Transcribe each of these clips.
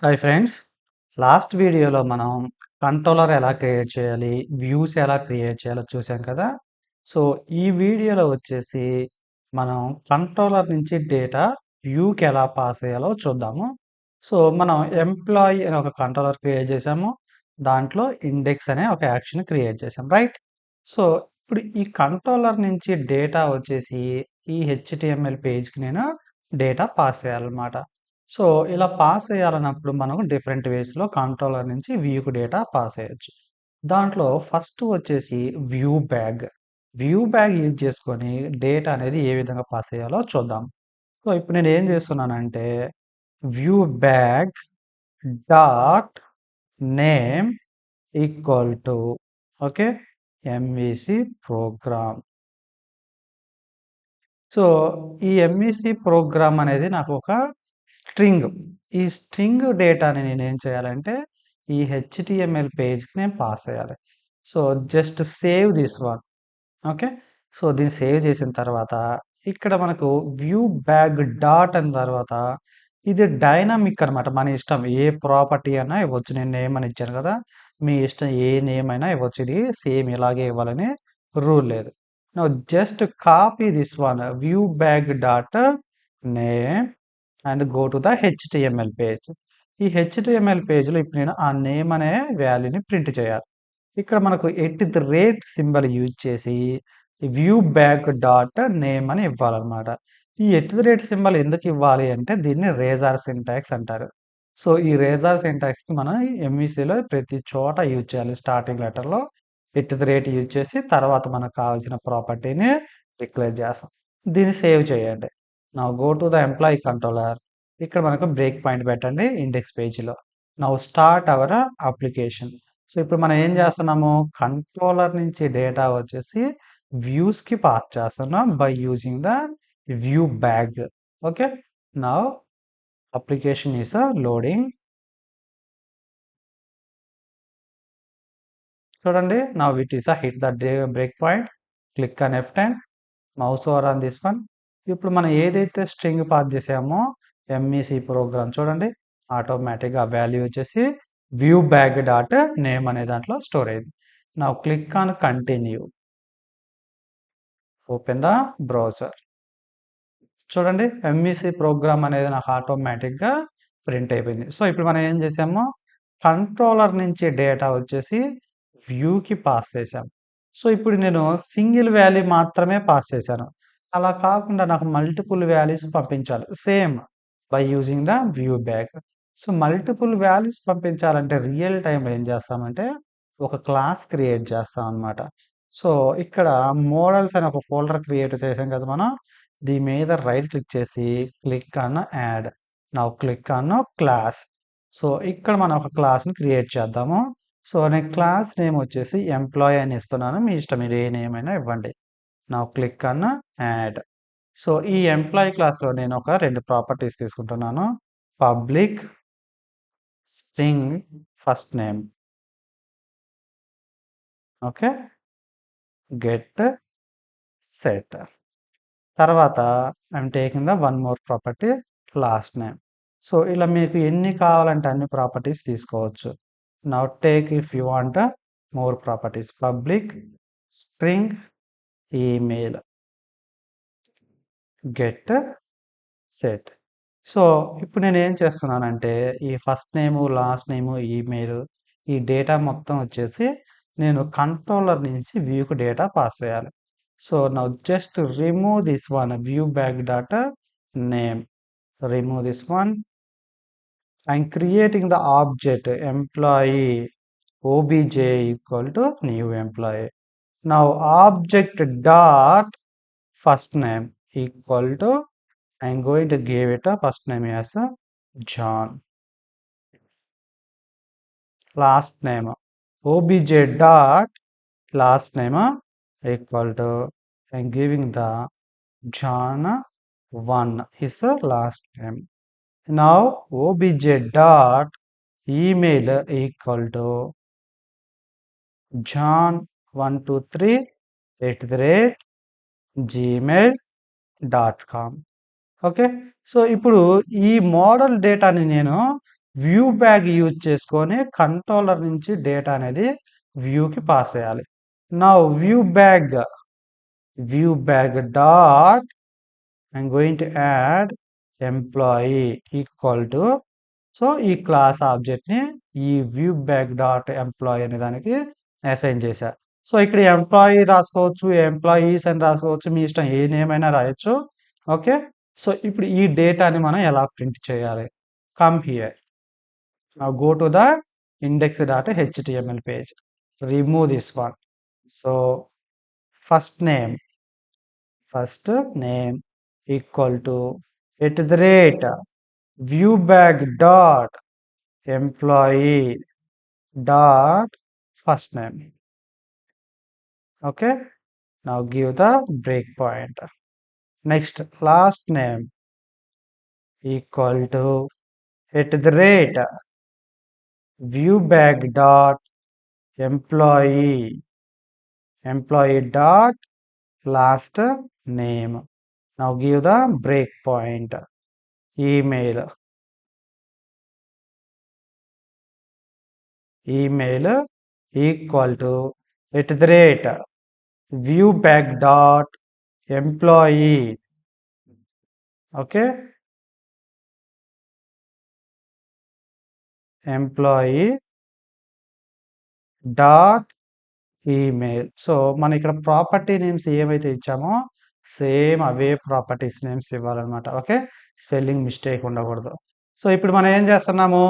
Hi friends. Last వీడియోలో మనం controller ఎలా క్రియేట్ చేయాలి, వ్యూస్ ఎలా క్రియేట్ చేయాలో చూసాం కదా! సో, ఈ వీడియోలో వచ్చేసి మనం కంట్రోలర్ నుంచి డేటా వ్యూకి ఎలా పాస్ చేయాలో చూద్దాము. సో, మనం ఎంప్లాయీ అనే ఒక కంట్రోలర్ క్రియేట్ చేసాము. దాంట్లో ఇండెక్స్ అనే ఒక యాక్షన్ క్రియేట్ చేసాం. రైట్? సో, ఇప్పుడు ఈ కంట్రోలర్ నుంచి డేటా వచ్చేసి ఈ హెచ్‌టీఎంఎల్ పేజ్‌కి నేను డేటా పాస్ చేయాలన్నమాట. సో, ఇలా పాస్ చేయాలన్నప్పుడు మనం డిఫరెంట్ వేస్‌లో కంట్రోలర్ నుంచి వ్యూకి డేటా పాస్ చేయొచ్చు. దాంట్లో ఫస్ట్ వచ్చేసి view bag. View bag use చేసుకొని డేటా అనేది ఏ విధంగా పాస్ చేయాలో చూద్దాం. సో, ఇప్పుడు నేను ఏం చేస్తున్నానంటే view bag dot name equal to okay. MVC program. So, ఈ ఎంఈసీ ప్రోగ్రామ్ అనేది నాకు ఒక స్ట్రింగ్. ఈ స్ట్రింగ్ డేటాని నేనేం చేయాలంటే, ఈ హెచ్‌టీఎంఎల్ పేజ్‌కి నేను పాస్ చేయాలి. So, just save this one. Okay. So, దీన్ని సేవ్ చేసిన తర్వాత, ఇక్కడ మనకు వ్యూ బ్యాగ్ డాట్ అన్న తర్వాత, ఇది డైనమిక్ అనమాట. మన ఇష్టం. ఏ ప్రాపర్టీ అయినా ఇవ్వచ్చు. నేను నేమ్ అని ఇచ్చాను కదా! మీ ఇష్టం ఏ నేమ్ అయినా ఇవ్వచ్చు. ఇది సేమ్ ఇలాగే ఇవ్వాలని రూల్ లేదు. Now just copy this one view bag dot name and go to the HTML page. ఈ హెచ్‌టీఎంఎల్ పేజ్‌లో ఇప్పుడు నేను ఆ నేమ్ అనే వాల్యూని ప్రింట్ చేయాలి. ఇక్కడ మనకు at the rate symbol use చేసి వ్యూ బ్యాక్ డాట్ నేమ్ అని ఇవ్వాలన్నమాట. ఈ ఎట్ ది రేట్ సింబల్ ఎందుకు ఇవ్వాలి అంటే దీన్ని రేజర్ సింటాక్స్ అంటారు. సో, ఈ రేజర్ సింటాక్స్‌కి మనం ఎంవీసీలో ప్రతి చోట యూజ్ చేయాలి. స్టార్టింగ్ లెటర్‌లో ఎట్ ది రేట్ యూజ్ చేసి తర్వాత మనకు కావాల్సిన ప్రాపర్టీని డిక్లేర్ చేస్తాం. దీన్ని సేవ్ చేయండి. Now go to the employee controller. ఇక్కడ మనకు బ్రేక్ పాయింట్ పెట్టండి ఇండెక్స్ పేజ్‌లో. Now start our application. So, ఇప్పుడు మనం ఏం చేస్తున్నాము? కంట్రోలర్ నుంచి డేటా వచ్చేసి వ్యూస్‌కి పాస్ చేస్తున్నాం by using the view bag. Okay. Now application is loading. చూడండి. Now it is hit the break point. Click on F10. Mouse over on this one. ఇప్పుడు మనం ఏదైతే స్ట్రింగ్ పాస్ చేసామో ఎంఈసీ ప్రోగ్రామ్ చూడండి. ఆటోమేటిక్‌గా ఆ వాల్యూ వచ్చేసి వ్యూ బ్యాగ్ డాట్ నేమ్ అనే దాంట్లో స్టోర్ అయింది. Now click on continue. Open the browser. చూడండి ఎంఈసీ ప్రోగ్రామ్ అనేది నాకు ఆటోమేటిక్‌గా ప్రింట్ అయిపోయింది. సో, ఇప్పుడు మనం ఏం చేసాము? కంట్రోలర్ నుంచి డేటా వచ్చేసి వ్యూకి పాస్ చేశాం. సో, ఇప్పుడు నేను సింగిల్ వాల్యూ మాత్రమే పాస్ చేశాను. అలా కాకుండా నాకు మల్టిపుల్ వాల్యూస్ పంపించాలి. Same by using the view bag. So, multiple values పంపించాలంటే రియల్ టైమ్‌లో ఏం చేస్తామంటే ఒక క్లాస్ క్రియేట్ చేస్తాం అన్నమాట. సో, ఇక్కడ మోడల్స్ అనే ఒక ఫోల్డర్ క్రియేట్ చేసాం కదా మనం. దీని మీద రైట్ క్లిక్ చేసి click on add. Now click on class. So, ఇక్కడ మనం ఒక క్లాస్‌ని క్రియేట్ చేద్దాము. సో, నేను క్లాస్ నేమ్ వచ్చేసి ఎంప్లాయీ అని ఇస్తున్నాను. మీ ఇష్టం మీరు ఏ నేమ్ అయినా ఇవ్వండి. Now click on add. So, ఈ ఎంప్లాయీ క్లాస్‌లో నేను ఒక 2 ప్రాపర్టీస్ తీసుకుంటున్నాను. Public string first name. Okay. Get set. తర్వాత I'm taking the one more property last name. So, ఇలా మీకు ఎన్ని కావాలంటే అన్ని ప్రాపర్టీస్ తీసుకోవచ్చు. Now take if you want more properties public string email get set. So, ఇప్పుడు నేను ఏం చేస్తున్నానంటే ఈ first name, last name, email ఈ డేటా మొత్తం వచ్చేసి నేను కంట్రోలర్ నుంచి వ్యూకి డేటా పాస్ చేయాలి. So, now just remove this one view bag data name. Remove this one. I'm creating the object employee obj equal to new employee. Now object dot first name equal to I'm going to give it a first name as John. Last name obj dot last name equal to I'm giving the John 1 is the last name. Now obj dot email equal to john123@gmail.com. Okay. So, ఇప్పుడు ఈ model డేటాని నేను view bag use చేసుకొని controller నుంచి data అనేది వ్యూకి pass చేయాలి. నా view bag dot I'm going to add employee equal to, so ఈ క్లాస్ ఆబ్జెక్ట్ని ఈ వ్యూ బ్యాగ్ డాట్ ఎంప్లాయీ అనే దానికి అసైన్ చేశా. సో ఇక్కడ ఎంప్లాయీ రాసుకోవచ్చు, ఎంప్లాయీస్ అని రాసుకోవచ్చు, మీ ఇష్టం ఏ నేమ్ అయినా రాయొచ్చు. ఓకే, సో ఇప్పుడు ఈ డేటాని మనం ఎలా ప్రింట్ చేయాలి? Come here, now go to the index.html page, remove this one. So first name equal to @viewbag dot employee dot first name. Okay, now give the breakpoint. Next, last name equal to @viewbag dot employee dot last name. Now give the breakpoint. Email equal to @viewbag dot employee. Okay, employee dot email. So మనం ఇక్కడ property names ఏవైతే ఇచ్చామో same అవే properties names ఇవ్వాలన్నమాట. Okay, spelling mistake ఉండకూడదు. So ఇప్పుడు మనం ఏం చేస్తున్నాము,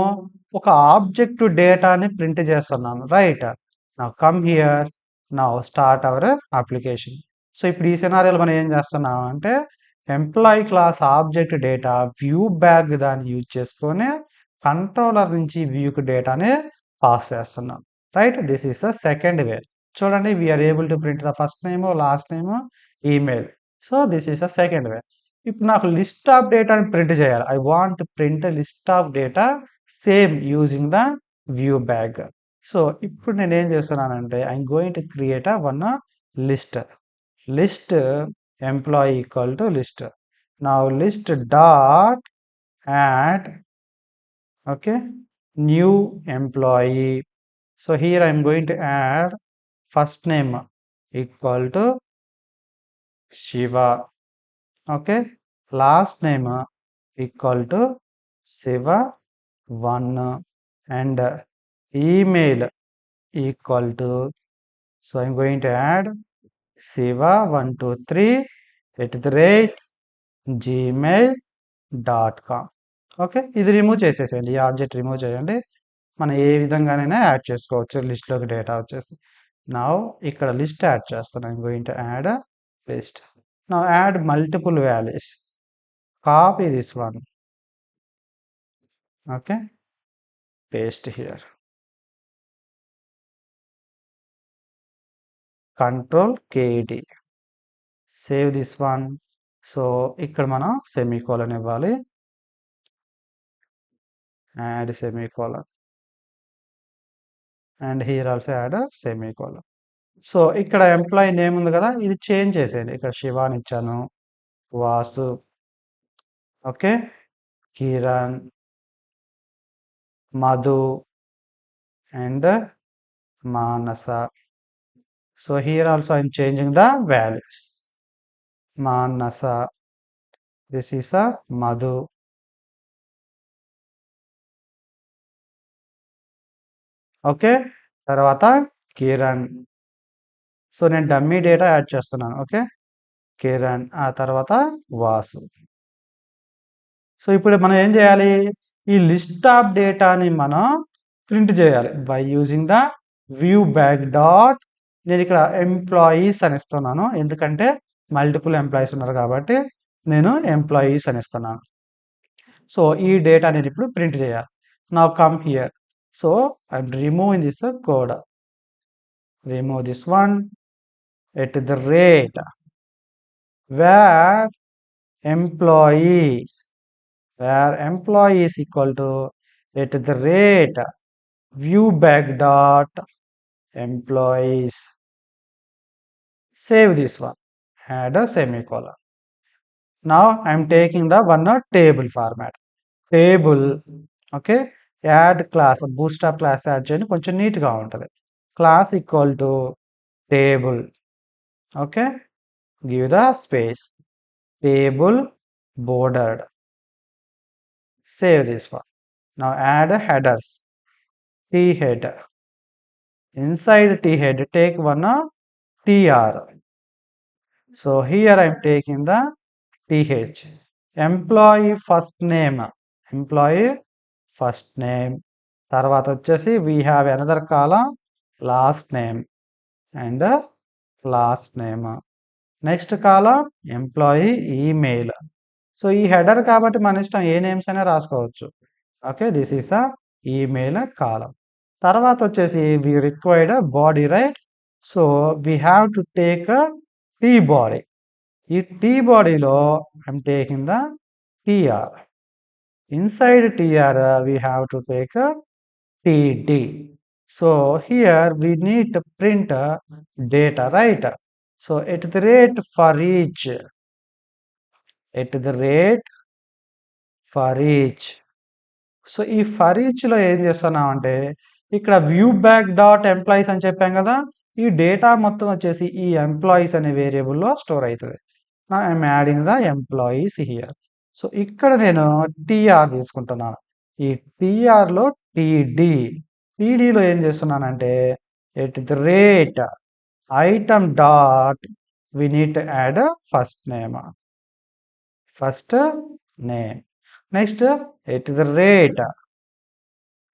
ఒక ఆబ్జెక్ట్ డేటాని ప్రింట్ చేస్తున్నాము, right? Now come here, now start our application. So ఇప్పుడు ఈ సినారియోలో మనం ఏం చేస్తున్నాం అంటే employee class object data view bag దాన్ని యూజ్ చేసుకొని కంట్రోలర్ నుంచి వ్యూకి డేటాని పాస్ చేస్తున్నాం, right? This is the second way. చూడండి, we are able to print the first name, last name, email. So this is the second way. ఇప్పుడు నాకు list of డేటాని ప్రింట్ చేయాలి. I want print list of data same using the view bag. So ఇప్పుడు నేను ఏం చేస్తున్నానంటే I'm going to create one list employee equal to list. Now list dot add, okay, new employee. So here I am going to add first name equal to Shiva. Okay, last name equal to Shiva1 and email equal to, so I am going to add shiva123@gmail.com. Okay, ఇది remove చేసేసేయండి, ఈ object remove చేయండి. మనం ఏ విధంగానైనా add చేసుకోవచ్చు లిస్ట్లోకి data వచ్చేసి. నా ఇక్కడ లిస్ట్ యాడ్ చేస్తాను. I'm going to add list. నా add multiple values. Copy this one, okay, paste here, control KD, save this one. So ఇక్కడ మనం సెమీకోలన్ ఇవ్వాలి, add semicolon, and here also add semicolon. So ఇక్కడ employee name ఉంది కదా, ఇది change చేసేయండి. ఇక్కడ శివాని ఇచ్చాను, Vasu, okay, Kiran, Madhu and Manasa. So here also I'm changing the values. Manasa, this is a Madhu, okay, తర్వాత కిరణ్. సో నేను డమ్మీ డేటా యాడ్ చేస్తున్నాను, ఓకే, కిరణ్, ఆ తర్వాత వాసు. సో ఇప్పుడు మనం ఏం చేయాలి, ఈ లిస్ట్ ఆఫ్ డేటాని మనం ప్రింట్ చేయాలి by using the view bag dot, నేను ఇక్కడ ఎంప్లాయీస్ అని ఇస్తున్నాను, ఎందుకంటే మల్టిపుల్ ఎంప్లాయీస్ ఉన్నారు కాబట్టి నేను ఎంప్లాయీస్ అని ఇస్తున్నాను. సో ఈ డేటా నేను ఇప్పుడు ప్రింట్ చేయాలి. నా come here, so I'm removing this code, remove this one, where employees equal to @viewbag dot employees. Save this one, add a semicolon. Now I am taking the one table format, table, okay, add class bootstrap class add చేయండి, కొంచెం నీట్గా ఉంటుంది. Class equal to table. Okay, give the space, table bordered. Save this one. Now add headers. T head. Inside T head take one TR. So here I am taking the TH. Employee first name. Employee first name. తర్వాత వచ్చేసి we have another column last name and last name. Next column employee email. So ఈ header కాబట్టి మన ఇష్టం ఏ names అయినా రాసుకోవచ్చు. Okay, this is a email column. తర్వాత వచ్చేసి we required body, right? So we have to take T body. ఈ టీ బాడీలో I'm taking the TR. Inside TR we have to take TD. So here we need to print data, right? So at the rate for each, at the rate for each. So ఈ for ఈచ్లో ఏం చేస్తున్నామంటే ఇక్కడ view back dot employees అని చెప్పాం కదా, ఈ data మొత్తం వచ్చేసి ఈ ఎంప్లాయీస్ అనే వేరియబుల్లో స్టోర్ అవుతుంది. నా I'm adding the employees here. So ఇక్కడ నేను టీఆర్ తీసుకుంటున్నాను. ఈ టీఆర్లో టీడీ, టీడీలో ఏం చేస్తున్నానంటే at the rate item dot we need to add first name, first name. Next at the rate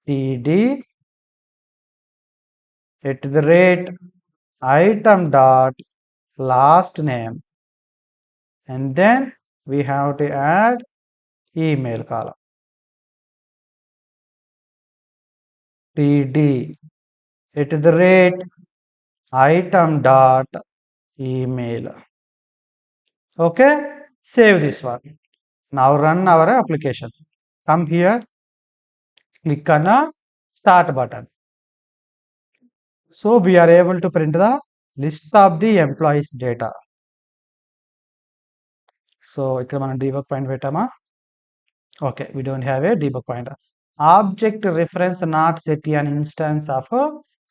TD at the rate item dot last name, and then we have to add email column. TD at the rate item dot email. Okay, save this one. Now run our application. Come here, click on the start button. So we are able to print the list of the employees data. So ఇక్కడ మనం debug point పెట్టామా? Okay, we don't have a debug pointer. Object reference not set an instance of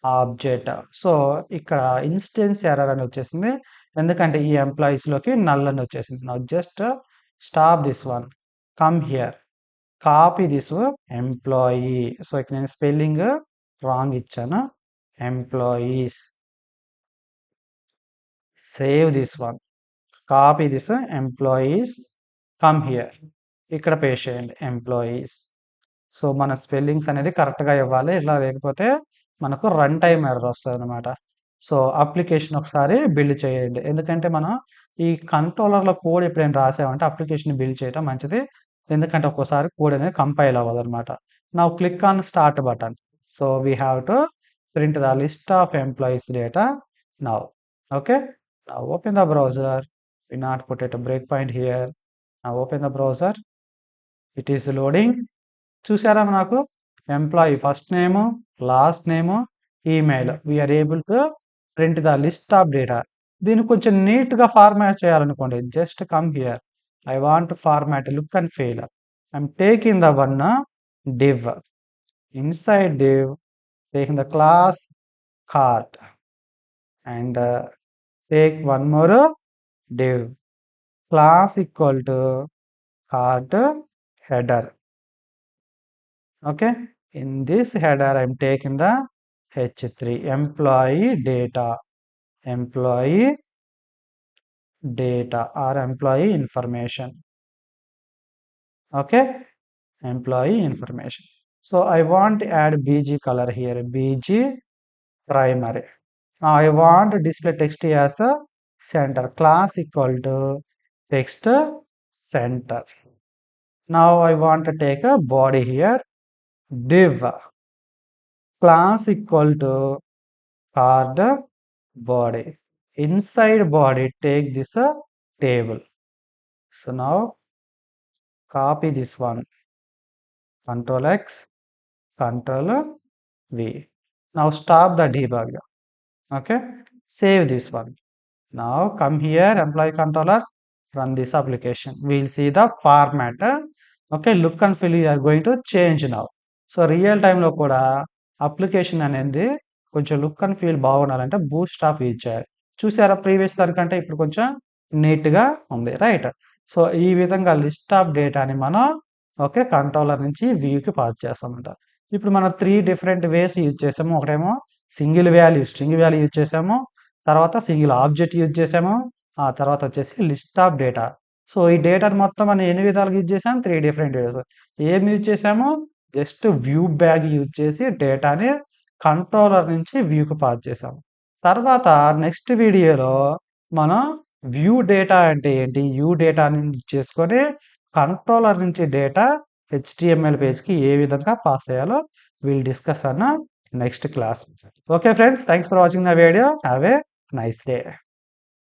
object. So ఇక్కడ instance error అని వచ్చేసింది, ఎందుకంటే ఈ ఎంప్లాయీస్లోకి null అని వచ్చేసింది. Now just stop this one, come here, copy this employee. So ఇక్కడ నేను spelling wrong ఇచ్చాను, employees. Save this one, copy this employees, come here, ఇక్కడ పేస్ట్ చేయండి ఎంప్లాయీస్. సో మన స్పెల్లింగ్స్ అనేది కరెక్ట్గా ఇవ్వాలి, ఇలా లేకపోతే మనకు రన్ టైం ఎర్రర్ వస్తుంది అనమాట. సో అప్లికేషన్ ఒకసారి బిల్డ్ చేయండి, ఎందుకంటే మనం ఈ కంట్రోలర్లో కోడ్ ఎప్పుడైనా రాసామంటే అప్లికేషన్ బిల్డ్ చేయడం మంచిది, ఎందుకంటే ఒక్కోసారి కోడ్ అనేది కంపైల్ అవ్వదు అనమాట. Now click on start button. So we have to print the list of employees data now. Okay, now open the browser. We not put it a breakpoint here. Now open the browser. It is loading. చూసారా నాకు employee first name, last name, email. We're able to print the list of data. దీన్ని కొంచెం నీట్గా format చేయాలనుకోండి, just come here. I want format look and feel. I'm taking the one div. Inside div, taking the class cart and take one more div, class equal to cart header. Okay, in this header I am taking the h3 employee data, employee data or employee information. Okay, employee information. So I want to add bg color here, bg primary. Now I want to display text as a center, class equal to text center. Now I want to take a body here, div, class equal to card body. Inside body take this table. So now copy this one, Control X, Control V. Now stop the debug. Okay, save this one. Now come here, employee controller, run this application. We'll see the format. Okay, look and feel are going to change now. So real టైంలో కూడా application అనేది కొంచెం look and feel బాగుండాలంటే boot strap use చేయాలి. చూసారా previous దానికంటే ఇప్పుడు కొంచెం నీట్‌గా ఉంది. రైట్. సో ఈ విధంగా లిస్ట్ ఆఫ్ డేటాని మనం ఓకే. కంట్రోలర్ నుంచి వ్యూకి పాస్ చేస్తామన్నమాట. ఇప్పుడు మనం 3 డిఫరెంట్ వేస్ యూజ్ చేసాము. ఒకటేమో single value, string value use చేసాము. తర్వాత సింగిల్ ఆబ్జెక్ట్ యూజ్ చేసాము. ఆ తర్వాత వచ్చేసి లిస్ట్ ఆఫ్ డేటా. సో ఈ డేటాని మొత్తం మనం ఎన్ని విధాలుగా యూజ్ చేసాం? 3 డిఫరెంట్ వేస్. ఏం యూజ్ చేసాము? జస్ట్ వ్యూ బ్యాగ్ యూజ్ చేసి డేటాని కంట్రోలర్ నుంచి వ్యూకి పాస్ చేసాం. తర్వాత నెక్స్ట్ వీడియోలో మనం వ్యూ డేటా అంటే ఏంటి? వ్యూ డేటాని యూజ్ చేసుకొని కంట్రోలర్ నుంచి డేటా హెచ్టీఎంఎల్ పేజ్‌కి ఏ విధంగా పాస్ చేయాలో will discuss on next class. Okay friends, thanks for watching the video. Have a nice day.